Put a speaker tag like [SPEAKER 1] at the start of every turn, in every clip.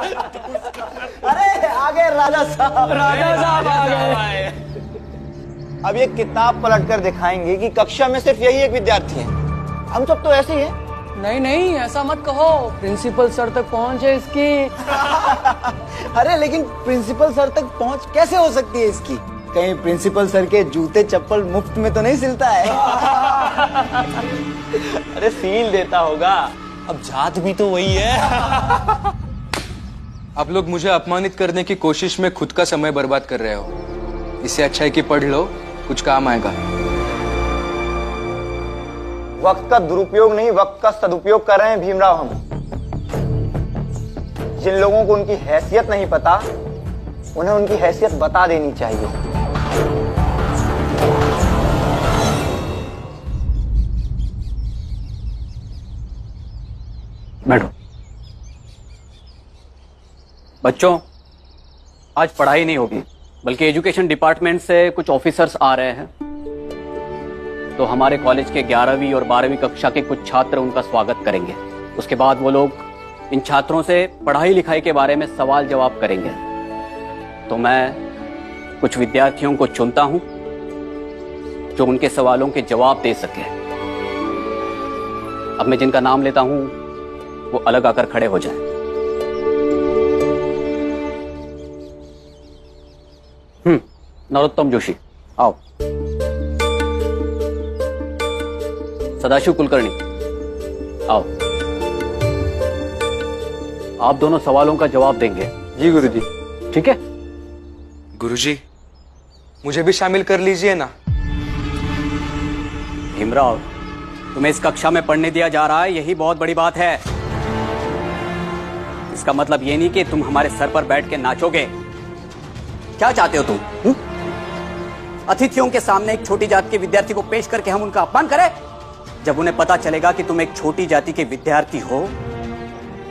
[SPEAKER 1] अरे आ गए राजा साहब।
[SPEAKER 2] राजा साहब आ गए।
[SPEAKER 1] अब ये किताब पलट कर दिखाएंगे कि कक्षा में सिर्फ यही एक विद्यार्थी है। हम सब तो ऐसे ही हैं।
[SPEAKER 2] नहीं नहीं, ऐसा मत कहो, प्रिंसिपल सर तक पहुंच है इसकी।
[SPEAKER 1] अरे लेकिन प्रिंसिपल सर तक पहुंच कैसे हो सकती है इसकी? कहीं प्रिंसिपल सर के जूते चप्पल मुफ्त में तो नहीं सिलता है? अरे सील देता होगा। अब जात भी तो वही है।
[SPEAKER 3] आप लोग मुझे अपमानित करने की कोशिश में खुद का समय बर्बाद कर रहे हो। इससे अच्छा है कि पढ़ लो, कुछ काम आएगा।
[SPEAKER 1] वक्त का दुरुपयोग नहीं, वक्त का सदुपयोग कर रहे हैं भीमराव हम। जिन लोगों को उनकी हैसियत नहीं पता, उन्हें उनकी हैसियत बता देनी चाहिए।
[SPEAKER 4] बैठो। बच्चों, आज पढ़ाई नहीं होगी, बल्कि एजुकेशन डिपार्टमेंट से कुछ ऑफिसर्स आ रहे हैं। तो हमारे कॉलेज के 11वीं और 12वीं कक्षा के कुछ छात्र उनका स्वागत करेंगे। उसके बाद वो लोग इन छात्रों से पढ़ाई लिखाई के बारे में सवाल जवाब करेंगे। तो मैं कुछ विद्यार्थियों को चुनता हूं जो उनके सवालों के जवाब दे सके। अब मैं जिनका नाम लेता हूं वो अलग आकर खड़े हो जाएं। नरोत्तम जोशी, आओ। सदाशिव कुलकर्णी, आओ। आप दोनों सवालों का जवाब देंगे।
[SPEAKER 3] जी गुरुजी।
[SPEAKER 4] ठीक है?
[SPEAKER 3] गुरुजी, मुझे भी शामिल कर लीजिए ना।
[SPEAKER 4] भीमराव, तुम्हें इस कक्षा में पढ़ने दिया जा रहा है, यही बहुत बड़ी बात है। इसका मतलब ये नहीं कि तुम हमारे सर पर बैठ के नाचोगे। क्या चाहते हो तुम? अतिथियों के सामने एक छोटी जाति के विद्यार्थी को पेश करके हम उनका अपमान करें? जब उन्हें पता चलेगा कि तुम एक छोटी जाति के विद्यार्थी हो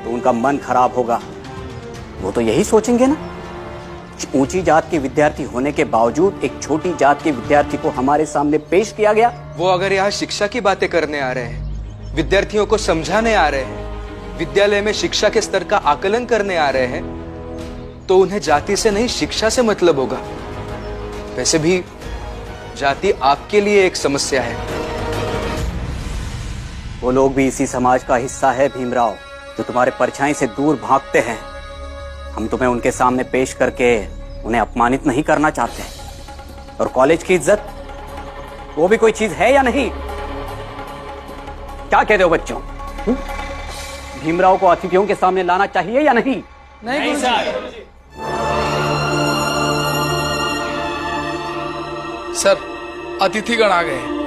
[SPEAKER 4] तो उनका मन खराब होगा। वो तो यही सोचेंगे ना, ऊंची जात के विद्यार्थी होने के बावजूद एक छोटी जात के विद्यार्थी को हमारे सामने पेश किया गया।
[SPEAKER 3] वो अगर यहाँ शिक्षा की बातें करने आ रहे हैं, विद्यार्थियों को समझाने आ रहे हैं, विद्यालय में शिक्षा के स्तर का आकलन करने आ रहे हैं, तो उन्हें जाति से नहीं शिक्षा से मतलब होगा। वैसे भी जाति आपके लिए एक समस्या है।
[SPEAKER 4] वो लोग भी इसी समाज का हिस्सा है भीमराव, जो तुम्हारे परछाई से दूर भागते हैं। हम तुम्हें उनके सामने पेश करके उन्हें अपमानित नहीं करना चाहते। और कॉलेज की इज्जत, वो भी कोई चीज है या नहीं? क्या कहते हो बच्चों? भीमराव को अतिथियों के सामने लाना चाहिए या नहीं?
[SPEAKER 2] नहीं सर।
[SPEAKER 5] सर, अतिथिगण आ गए।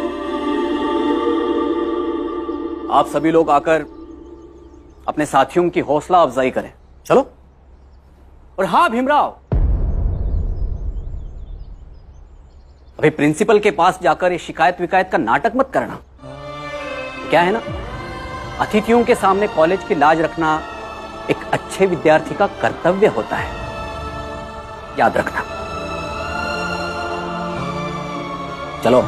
[SPEAKER 4] आप सभी लोग आकर अपने साथियों की हौसला अफजाई करें। चलो। और हाँ भीमराव, अभी प्रिंसिपल के पास जाकर ये शिकायत विकायत का नाटक मत करना। क्या है ना, अतिथियों के सामने कॉलेज की लाज रखना एक अच्छे विद्यार्थी का कर्तव्य होता है, याद रखना। चलो।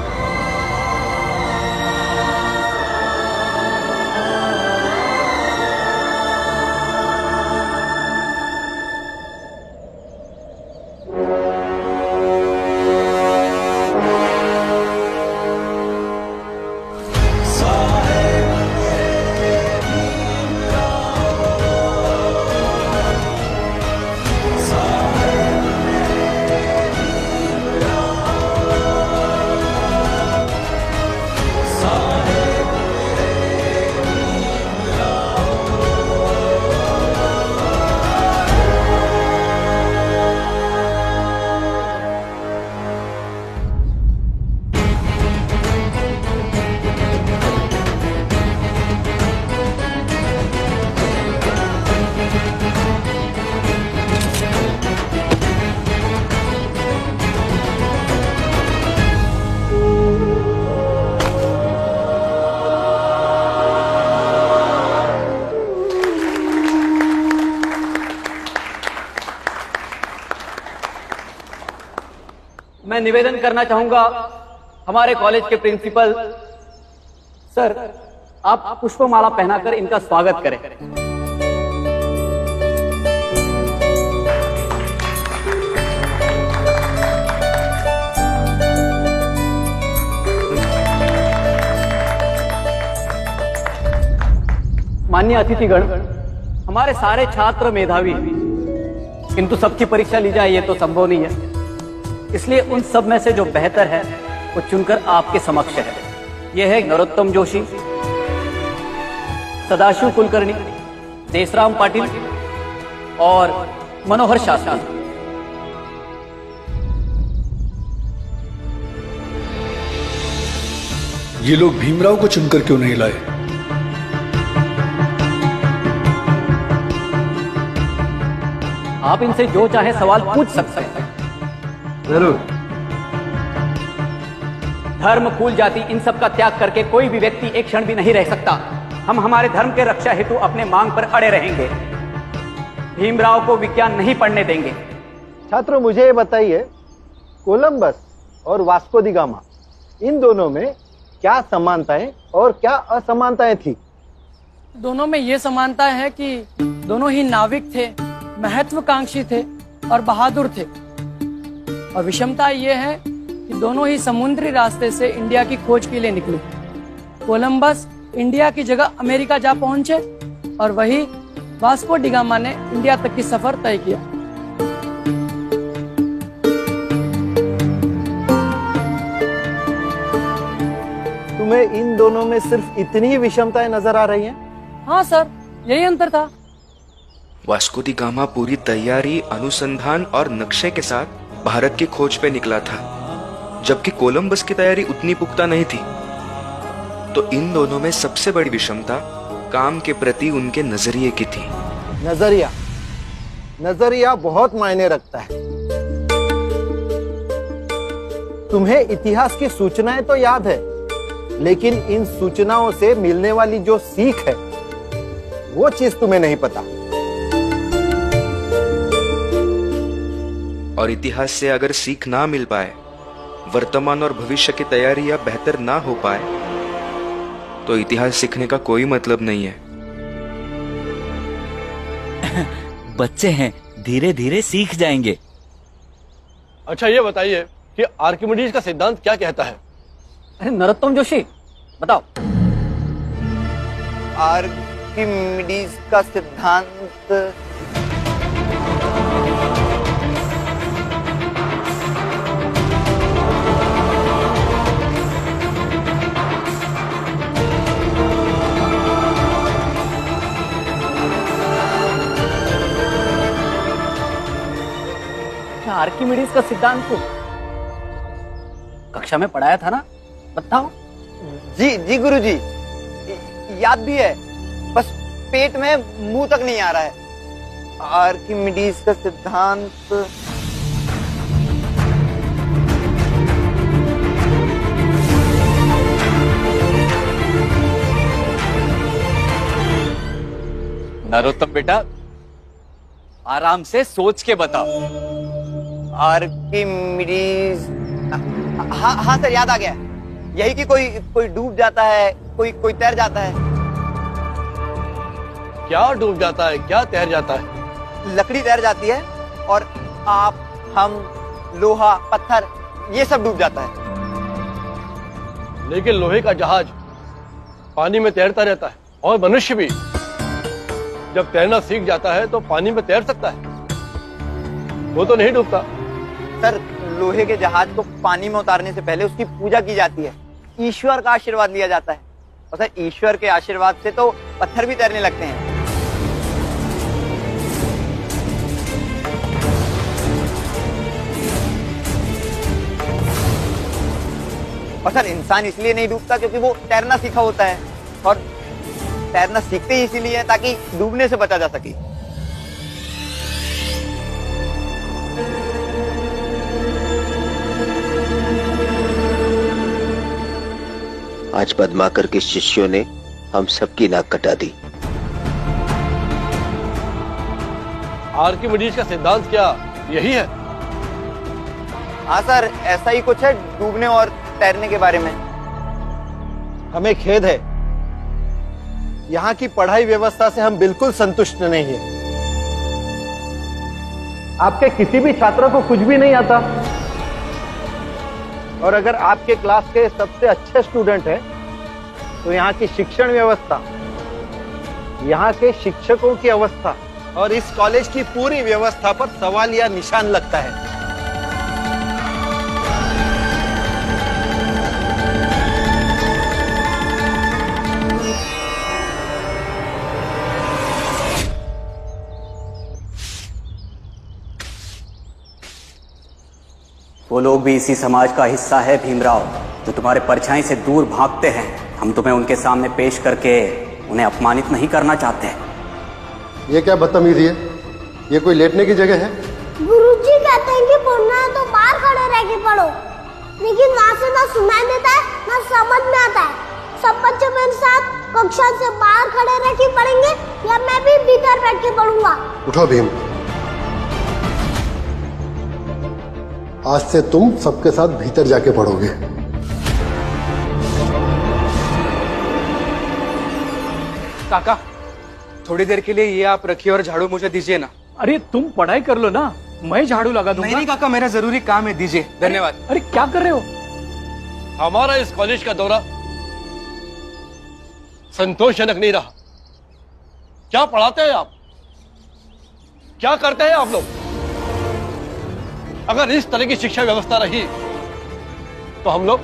[SPEAKER 4] मैं निवेदन करना चाहूंगा हमारे कॉलेज के प्रिंसिपल सर, आप पुष्पमाला पहनाकर इनका स्वागत करें। माननीय अतिथिगण, हमारे सारे छात्र मेधावी हैं, किंतु सबकी परीक्षा ली जाए ये तो संभव नहीं है। इसलिए उन सब में से जो बेहतर है वो चुनकर आपके समक्ष है। ये है नरोत्तम जोशी, सदाशिव कुलकर्णी, देशराम पाटिल और मनोहर शास्त्री।
[SPEAKER 5] ये लोग भीमराव को चुनकर क्यों नहीं लाए?
[SPEAKER 4] आप इनसे जो चाहे सवाल पूछ सकते हैं।
[SPEAKER 1] जरूर।
[SPEAKER 4] धर्म, कुल, जाति इन सब का त्याग करके कोई भी व्यक्ति एक क्षण भी नहीं रह सकता। हम हमारे धर्म के रक्षा हेतु अपने मांग पर अड़े रहेंगे। भीमराव को विज्ञान नहीं पढ़ने देंगे।
[SPEAKER 6] छात्रों, मुझे ये बताइए, कोलंबस और वास्को दी गामा, इन दोनों में क्या समानताएं और क्या असमानताएं थी?
[SPEAKER 2] दोनों में ये समानता है कि दोनों ही नाविक थे, महत्वाकांक्षी थे और बहादुर थे। और विषमता ये है कि दोनों ही समुद्री रास्ते से इंडिया की खोज के लिए निकले। कोलंबस इंडिया की जगह अमेरिका जा पहुंचे और वही वास्को डी गामा ने इंडिया तक की सफर तय किया।
[SPEAKER 6] तुम्हें इन दोनों में सिर्फ इतनी ही विषमताएं नजर आ रही हैं?
[SPEAKER 2] हाँ सर, यही अंतर था।
[SPEAKER 3] वास्को दी गामा पूरी तैयारी, अनुसंधान और नक्शे के साथ भारत की खोज पे निकला था, जबकि कोलंबस की तैयारी उतनी पुख्ता नहीं थी। तो इन दोनों में सबसे बड़ी विषमता काम के प्रति उनके नजरिए की थी।
[SPEAKER 6] नजरिया बहुत मायने रखता है। तुम्हें इतिहास की सूचनाएं तो याद है, लेकिन इन सूचनाओं से मिलने वाली जो सीख है वो चीज तुम्हें नहीं पता।
[SPEAKER 3] और इतिहास से अगर सीख ना मिल पाए, वर्तमान और भविष्य की तैयारी या बेहतर ना हो पाए, तो इतिहास सीखने का कोई मतलब नहीं है।
[SPEAKER 7] बच्चे हैं, धीरे धीरे सीख जाएंगे।
[SPEAKER 8] अच्छा, ये बताइए कि आर्किमिडीज का सिद्धांत क्या कहता है?
[SPEAKER 4] अरे नरोत्तम जोशी, बताओ।
[SPEAKER 1] आर्किमिडीज का सिद्धांत
[SPEAKER 4] आर्किमिडीज का सिद्धांत को कक्षा में पढ़ाया था ना, बताओ।
[SPEAKER 1] जी गुरुजी, याद भी है, बस पेट में मुंह तक नहीं आ रहा है। आर्किमिडीज का सिद्धांत
[SPEAKER 4] नरोत्तम बेटा, आराम से सोच के बताओ।
[SPEAKER 1] आर्किमिडीज, हाँ सर, याद आ गया। यही कि कोई डूब जाता है, कोई तैर जाता है।
[SPEAKER 8] क्या डूब जाता है, क्या तैर जाता है?
[SPEAKER 1] लकड़ी तैर जाती है और आप, हम, लोहा, पत्थर, ये सब डूब जाता है।
[SPEAKER 8] लेकिन लोहे का जहाज पानी में तैरता रहता है, और मनुष्य भी जब तैरना सीख जाता है तो पानी में तैर सकता है, वो तो नहीं डूबता।
[SPEAKER 1] सर, लोहे के जहाज को पानी में उतारने से पहले उसकी पूजा की जाती है, ईश्वर का आशीर्वाद लिया जाता है। और सर, ईश्वर के आशीर्वाद से तो पत्थर भी तैरने लगते हैं। और सर, इंसान इसलिए नहीं डूबता क्योंकि वो तैरना सीखा होता है, और तैरना सीखते ही इसीलिए है ताकि डूबने से बचा जा सके।
[SPEAKER 9] आज पद्माकर के शिष्यों ने हम सबकी नाक कटा दी।
[SPEAKER 8] आर्किमिडीज का सिद्धांत क्या यही है?
[SPEAKER 1] हाँ सर, ऐसा ही कुछ है डूबने और तैरने के बारे में।
[SPEAKER 6] हमें खेद है, यहाँ की पढ़ाई व्यवस्था से हम बिल्कुल संतुष्ट नहीं है। आपके किसी भी छात्र को कुछ भी नहीं आता, और अगर आपके क्लास के सबसे अच्छे स्टूडेंट हैं, तो यहाँ की शिक्षण व्यवस्था यहाँ के शिक्षकों की अवस्था और इस कॉलेज की पूरी व्यवस्था पर सवाल या निशान लगता है।
[SPEAKER 4] वो लोग भी इसी समाज का हिस्सा है भीमराव, जो तुम्हारे परछाई से दूर भागते हैं। हम तुम्हें उनके सामने पेश करके उन्हें अपमानित नहीं करना चाहते।
[SPEAKER 10] ये क्या बदतमीजी है? ये कोई लेटने की जगह है?
[SPEAKER 11] गुरुजी कहते हैं कि पढ़ना है तो बाहर खड़े रह के पढ़ो, लेकिन वहाँ से ना सुनाई देता है ना समझ में आता है। सब बच्चे मेरे साथ कक्षा से बाहर खड़े रह के पढ़ेंगे या मैं भी भीतर बैठ के पढ़ूंगा।
[SPEAKER 10] उठो भीम, आज से तुम सबके साथ भीतर जाके पढ़ोगे।
[SPEAKER 3] काका, थोड़ी देर के लिए ये आप रखिए और झाड़ू मुझे दीजिए ना।
[SPEAKER 5] अरे तुम पढ़ाई कर लो ना, मैं झाड़ू लगा दूंगा।
[SPEAKER 3] नहीं काका, मेरा जरूरी काम है, दीजिए। धन्यवाद।
[SPEAKER 5] अरे क्या कर रहे हो?
[SPEAKER 8] हमारा इस कॉलेज का दौरा संतोषजनक नहीं रहा। क्या पढ़ाते हैं आप? क्या करते हैं आप लोग? अगर इस तरह की शिक्षा व्यवस्था रही तो हम लोग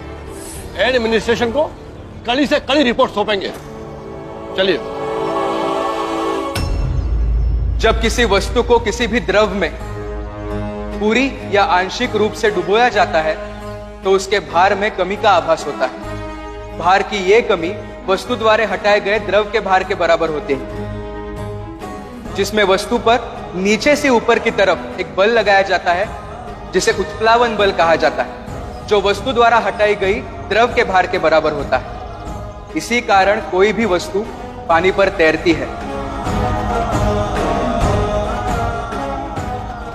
[SPEAKER 8] एडमिनिस्ट्रेशन को कड़ी से कड़ी रिपोर्ट सौंपेंगे। चलिए।
[SPEAKER 3] जब किसी वस्तु को किसी भी द्रव में पूरी या आंशिक रूप से डुबोया जाता है तो उसके भार में कमी का आभास होता है। भार की यह कमी वस्तु द्वारा हटाए गए द्रव के भार के बराबर होती है, जिसमें वस्तु पर नीचे से ऊपर की तरफ एक बल लगाया जाता है जिसे उत्प्लावन बल कहा जाता है, जो वस्तु द्वारा हटाई गई द्रव के भार के बराबर होता है। इसी कारण कोई भी वस्तु पानी पर तैरती है।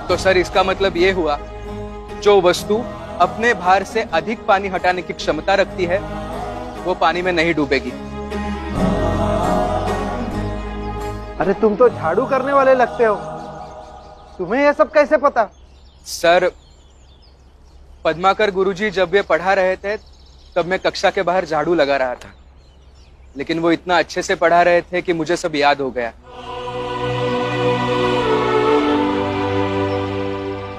[SPEAKER 3] तो सर, इसका मतलब यह हुआ जो वस्तु अपने भार से अधिक पानी हटाने की क्षमता रखती है वो पानी में नहीं डूबेगी।
[SPEAKER 6] अरे तुम तो झाड़ू करने वाले लगते हो, तुम्हें यह सब कैसे पता?
[SPEAKER 3] सर, पद्माकर गुरुजी जब वे पढ़ा रहे थे तब मैं कक्षा के बाहर झाड़ू लगा रहा था, लेकिन वो इतना अच्छे से पढ़ा रहे थे कि मुझे सब याद हो गया।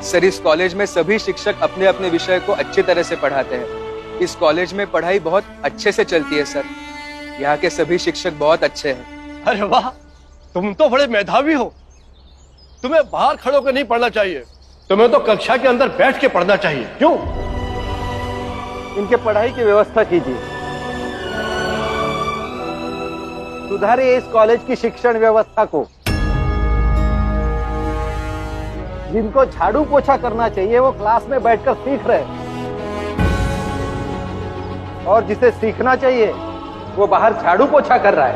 [SPEAKER 3] सर, इस कॉलेज में सभी शिक्षक अपने अपने विषय को अच्छी तरह से पढ़ाते हैं। इस कॉलेज में पढ़ाई बहुत अच्छे से चलती है सर। यहाँ के सभी शिक्षक बहुत अच्छे हैं।
[SPEAKER 8] अरे वाह, तुम तो बड़े मेधावी हो। तुम्हें बाहर खड़े होकर नहीं पढ़ना चाहिए, तुम्हें तो कक्षा के अंदर बैठ के पढ़ना चाहिए। क्यों?
[SPEAKER 6] इनके पढ़ाई की व्यवस्था कीजिए, सुधारिए इस कॉलेज की शिक्षण व्यवस्था को। जिनको झाड़ू पोछा करना चाहिए वो क्लास में बैठकर सीख रहे हैं, और जिसे सीखना चाहिए वो बाहर झाड़ू पोछा कर रहा है।